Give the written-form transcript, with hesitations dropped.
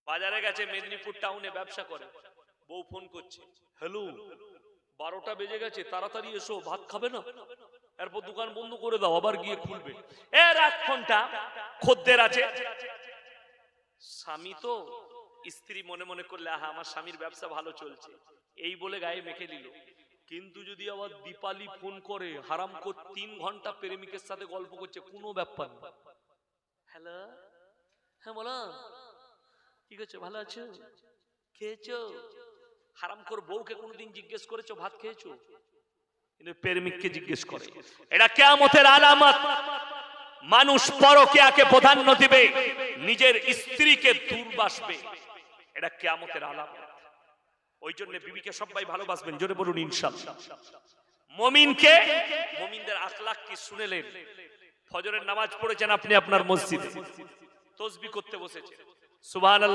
বাজারে গেছে, মেদিনীপুর টাউনে ব্যবসা করে, বউ ফোন করছে, হ্যালো 12টা বেজে গেছে, তাড়াতাড়ি এসো, ভাত খাবে না? এরপর দোকান বন্ধ করে দাও, আবার গিয়ে খুলবে। এর 1 ঘন্টা খদ্দের আছে। স্বামী তো, স্ত্রী মনে মনে করলে আহা আমার স্বামীর ব্যবসা ভালো চলছে, এই বলে গায়ে মেখে দিল। কিন্তু যদি আবার দীপালি ফোন করে, হারাম কর 3 ঘন্টা প্রেমিকের সাথে গল্প করছে, কোনো ব্যাপার না। হ্যালো, হ্যাঁ বলো, কি করছো, ভালো আছো, খেয়েছো? হারাম কর বউকে কোনোদিন জিজ্ঞেস করেছো ভাত খেয়েছো? কিন্তু প্রেমিককে জিজ্ঞেস করে। এটা কিয়ামতের আলামত। মানুষ পরকীয়াকে প্রাধান্য দিবে, নিজের স্ত্রীকে দূরবাসবে, এটা কিয়ামতের আলামত। ওই জন্য বিবিকে সবাই ভালোবাসবেন, জোরে বলুন ইনশাআল্লাহ। মুমিনকে, মুমিনদের আখলাক কি শুনেলেন? ফজরের নামাজ পড়েছেন আপনি আপনার মসজিদে, তাসবিহ করতে বসেছেন, সুবহানাল্লাহ